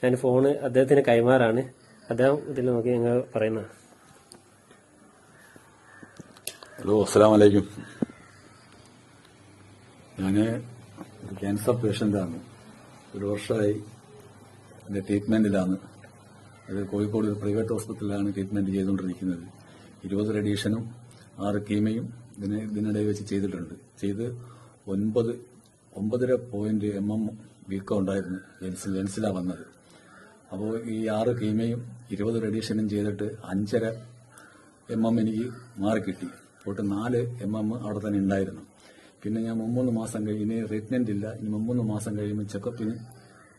ഞാൻ ഫോണ് അദ്ദേഹത്തിന് കൈമാറാണ്. അദ്ദേഹം ഇതിൽ നോക്കി നിങ്ങൾ പറയുന്നത്. ഹലോ, അസ്സലാമു അലൈക്കും. ഞാൻ ഒരു ക്യാൻസർ പേഷ്യൻ്റാണ്. ഒരു വർഷമായി എൻ്റെ ട്രീറ്റ്മെൻറ്റിലാണ്. അത് കോഴിക്കോട് ഒരു പ്രൈവറ്റ് ഹോസ്പിറ്റലിലാണ് ട്രീറ്റ്മെൻറ്റ് ചെയ്തുകൊണ്ടിരിക്കുന്നത്. 20 റേഡിയേഷനും 6 കീമയും ഇതിനിടയിൽ വെച്ച് ചെയ്തിട്ടുണ്ട്. ചെയ്ത് 9.5 mm വീക്കം ഉണ്ടായിരുന്നു. ലെൻസിലാണ് വന്നത്. അപ്പോൾ ഈ 6 കീമയും 20 റേഡിയേഷനും ചെയ്തിട്ട് 5.5 mm എനിക്ക് മാറിക്കിട്ടി. പോയിട്ട് 4 mm അവിടെ തന്നെ ഉണ്ടായിരുന്നു. പിന്നെ ഞാൻ 3 മാസം ഇനി ട്രീറ്റ്മെന്റ് ഇല്ല, ഇനി 3 മാസം കഴിയുമ്പോൾ ചെക്കപ്പിന്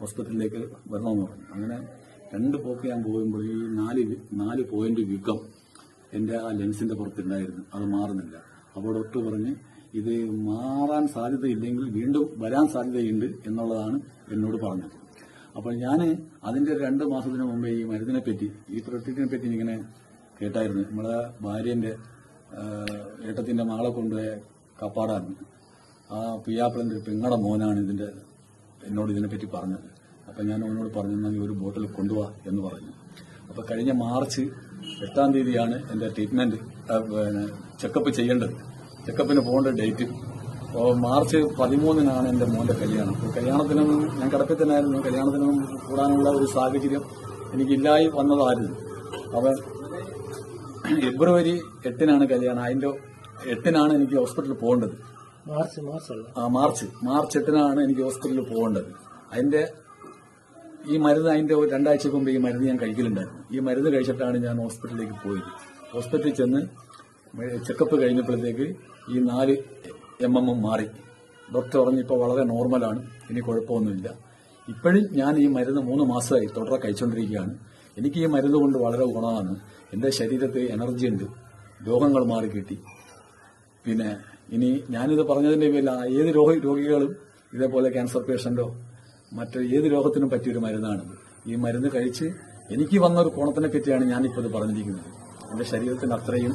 ഹോസ്പിറ്റലിലേക്ക് വരണമെന്ന് പറഞ്ഞു. അങ്ങനെ 2 പോക്ക് ഞാൻ പോകുമ്പോൾ ഈ 4 പോയിന്റ് വീക്കം എൻ്റെ ആ ലെൻസിന്റെ പുറത്തുണ്ടായിരുന്നു. അത് മാറുന്നില്ല. അപ്പോൾ ഡോക്ടർ പറഞ്ഞ് ഇത് മാറാൻ സാധ്യതയില്ലെങ്കിൽ വീണ്ടും വരാൻ സാധ്യതയുണ്ട് എന്നുള്ളതാണ് എന്നോട് പറഞ്ഞത്. അപ്പോൾ ഞാൻ അതിന്റെ 2 മാസത്തിന് മുമ്പേ ഈ മരുന്നിനെ പറ്റി, ഈ പ്രൊഡക്റ്റിനെ പറ്റി ഇങ്ങനെ കേട്ടായിരുന്നു. നമ്മളെ ഭാര്യന്റെ ഏട്ടത്തിന്റെ മകളെ കൊണ്ടുപോയ കപ്പാടാണ്. ആ പിയാപ്പിളന്റെ പെങ്ങളുടെ മോനാണ് എന്നോട് ഇതിനെപ്പറ്റി പറഞ്ഞത്. അപ്പം ഞാൻ അവനോട് പറഞ്ഞു, നീ ഒരു ബോട്ടിൽ കൊണ്ടുപോവാ എന്ന് പറഞ്ഞു. അപ്പം കഴിഞ്ഞ മാർച്ച് 8-ാം തീയതിയാണ് എൻ്റെ ട്രീറ്റ്മെന്റ് ചെക്കപ്പ് ചെയ്യേണ്ടത്. ചെക്കപ്പിന് പോകേണ്ട ഡേറ്റ്. അപ്പോൾ മാർച്ച് 13-നാണ് എൻ്റെ മോന്റെ കല്യാണം. കല്യാണത്തിനൊന്നും ഞാൻ കിടപ്പിൽ തന്നെയായിരുന്നു. കല്യാണത്തിനൊന്നും കൂടാനുള്ള ഒരു സാഹചര്യം എനിക്കില്ലായി വന്നതായിരുന്നു. അപ്പം ഫെബ്രുവരി 8-നാണ് കല്യാണം. അതിന്റെ 8-നാണ് എനിക്ക് ഹോസ്പിറ്റലിൽ പോകേണ്ടത്. മാർച്ച് 8-നാണ് എനിക്ക് ഹോസ്പിറ്റലിൽ പോകേണ്ടത്. അതിന്റെ ഈ മരുന്ന് അതിന്റെ 2 ആഴ്ചക്ക് മുമ്പ് ഈ മരുന്ന് ഞാൻ കഴിക്കലുണ്ടായിരുന്നു. ഈ മരുന്ന് കഴിച്ചിട്ടാണ് ഞാൻ ഹോസ്പിറ്റലിലേക്ക് പോയത്. ഹോസ്പിറ്റലിൽ ചെന്ന് ചെക്കപ്പ് കഴിഞ്ഞപ്പോഴത്തേക്ക് ഈ 4 mm മാറി. ഡോക്ടർ പറഞ്ഞു ഇപ്പോൾ വളരെ നോർമലാണ്, ഇനി കുഴപ്പമൊന്നുമില്ല. ഇപ്പോഴും ഞാൻ ഈ മരുന്ന് 3 മാസമായി തുടരെ കഴിച്ചുകൊണ്ടിരിക്കുകയാണ്. എനിക്ക് ഈ മരുന്ന് കൊണ്ട് വളരെ ഗുണമാണ്. എന്റെ ശരീരത്തിൽ എനർജി ഉണ്ട്, രോഗങ്ങൾ മാറിക്കിട്ടി. പിന്നെ ഇനി ഞാനിത് പറഞ്ഞതിന്റെ പേരിൽ ഏത് രോഗികളും ഇതേപോലെ ക്യാൻസർ പേഷ്യന്റോ മറ്റു ഏത് രോഗത്തിനും പറ്റിയൊരു മരുന്നാണിത്. ഈ മരുന്ന് കഴിച്ച് എനിക്ക് വന്നൊരു ഗുണത്തിനെ പറ്റിയാണ് ഞാനിപ്പോൾ ഇത് പറഞ്ഞിരിക്കുന്നത്. എന്റെ ശരീരത്തിന് അത്രയും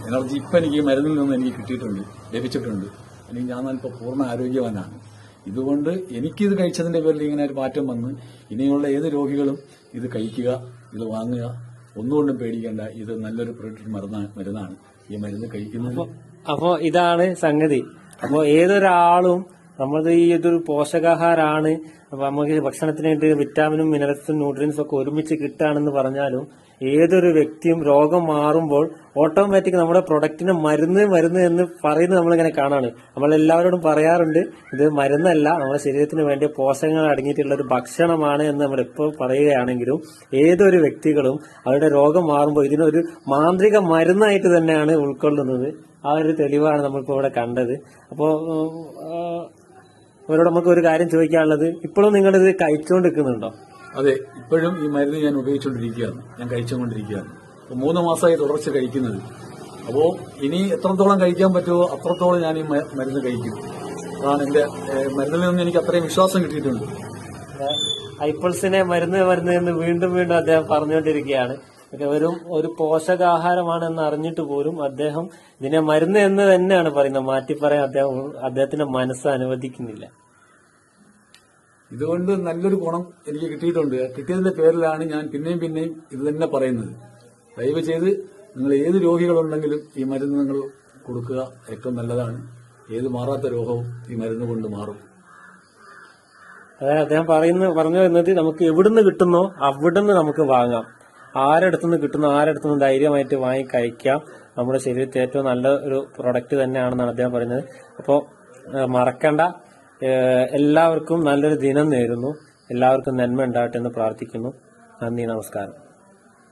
എനർജി ഇപ്പം എനിക്ക് ഈ മരുന്നിൽ നിന്ന് എനിക്ക് ലഭിച്ചിട്ടുണ്ട്. എനിക്ക് ഞാൻ ഇപ്പോൾ പൂർണ്ണ ആരോഗ്യവാനാണ്. ഇതുകൊണ്ട് എനിക്കിത് കഴിച്ചതിന്റെ പേരിൽ ഇങ്ങനെ ഒരു മാറ്റം വന്ന് ഇനിയുള്ള ഏത് രോഗികളും ഇത് കഴിക്കുക, ഇത് വാങ്ങുക, ഒന്നുകൊണ്ടും പേടിക്കേണ്ട. ഇത് നല്ലൊരു പ്രൊഡക്റ്റ് മരുന്നാണ്. ഈ മരുന്ന് കഴിക്കുന്നത്. അപ്പോ ഇതാണ് സംഗതി. അപ്പോ ഏതൊരാളും നമ്മളത് ഈ ഇതൊരു പോഷകാഹാരമാണ്, അപ്പൊ നമുക്ക് ഭക്ഷണത്തിനായിട്ട് വിറ്റാമിനും മിനറൽസും ന്യൂട്രിയൻസും ഒക്കെ ഒരുമിച്ച് കിട്ടുകയാണെന്ന് പറഞ്ഞാലും ഏതൊരു വ്യക്തിയും രോഗം മാറുമ്പോൾ ഓട്ടോമാറ്റിക് നമ്മുടെ പ്രൊഡക്റ്റിന് മരുന്ന് എന്ന് പറയുന്നത് നമ്മളിങ്ങനെ കാണാണ്. നമ്മളെല്ലാവരോടും പറയാറുണ്ട്, ഇത് മരുന്നല്ല, നമ്മുടെ ശരീരത്തിന് വേണ്ടിയ പോഷകങ്ങൾ അടങ്ങിയിട്ടുള്ള ഒരു ഭക്ഷണമാണ് എന്ന് നമ്മളിപ്പോൾ പറയുകയാണെങ്കിലും ഏതൊരു വ്യക്തികളും അവരുടെ രോഗം മാറുമ്പോൾ ഇതിനൊരു മാന്ത്രിക മരുന്നായിട്ട് തന്നെയാണ് ഉൾക്കൊള്ളുന്നത്. ആ ഒരു തെളിവാണ് നമ്മളിപ്പോൾ ഇവിടെ കണ്ടത്. അപ്പോൾ അവരോട് നമുക്ക് ഒരു കാര്യം ചോദിക്കാനുള്ളത്, ഇപ്പോഴും നിങ്ങളിത് കഴിച്ചുകൊണ്ടിരിക്കുന്നുണ്ടോ? അതെ, ഇപ്പോഴും ഈ മരുന്ന് ഞാൻ ഉപയോഗിച്ചുകൊണ്ടിരിക്കുകയാണ്, ഞാൻ കഴിച്ചുകൊണ്ടിരിക്കുകയാണ്. 3 മാസമായി തുടർച്ച കഴിക്കുന്നത്. അപ്പോൾ ഇനി എത്രത്തോളം കഴിക്കാൻ പറ്റുമോ അത്രത്തോളം ഞാൻ ഈ മരുന്ന് കഴിക്കും. അതാണ് എന്റെ മരുന്നിൽ നിന്ന് എനിക്ക് അത്രയും വിശ്വാസം കിട്ടിയിട്ടുണ്ട്. ഐപ്പിൾസിനെ മരുന്ന് എന്ന് വീണ്ടും അദ്ദേഹം പറഞ്ഞുകൊണ്ടിരിക്കുകയാണ്. വെറും ഒരു പോഷകാഹാരമാണെന്ന് അറിഞ്ഞിട്ട് പോലും അദ്ദേഹം ഇതിനെ മരുന്ന് എന്ന് തന്നെയാണ് പറയുന്നത്. മാറ്റി പറയാൻ അദ്ദേഹത്തിന്റെ മനസ്സ് അനുവദിക്കുന്നില്ല. ഇതുകൊണ്ട് നല്ലൊരു ഗുണം എനിക്ക് കിട്ടിയിട്ടുണ്ട്. കിട്ടിയതിന്റെ പേരിലാണ് ഞാൻ പിന്നെയും ഇത് തന്നെ പറയുന്നത്. ദയവ് ചെയ്ത് നിങ്ങൾ ഏത് രോഗികളുണ്ടെങ്കിലും ഈ മരുന്ന് നിങ്ങൾ കൊടുക്കുക, ഏറ്റവും നല്ലതാണ്. ഏത് മാറാത്ത രോഗവും ഈ മരുന്ന് കൊണ്ട് മാറും. അതായത് അദ്ദേഹം പറഞ്ഞു വരുന്നത്, നമുക്ക് എവിടുന്ന് കിട്ടുന്നോ അവിടുന്ന് നമുക്ക് വാങ്ങാം. ആരെടുത്തുനിന്ന് കിട്ടുന്നു ആരെടുത്തുനിന്ന് ധൈര്യമായിട്ട് വാങ്ങി കഴിക്കാം. നമ്മുടെ ശരീരത്തിൽ ഏറ്റവും നല്ല ഒരു പ്രൊഡക്റ്റ് തന്നെയാണെന്നാണ് അദ്ദേഹം പറയുന്നത്. അപ്പോൾ മറക്കണ്ട. എല്ലാവർക്കും നല്ലൊരു ദിനം നേരുന്നു. എല്ലാവർക്കും നന്മ ഉണ്ടാകട്ടെ എന്ന് പ്രാർത്ഥിക്കുന്നു. നന്ദി, നമസ്കാരം.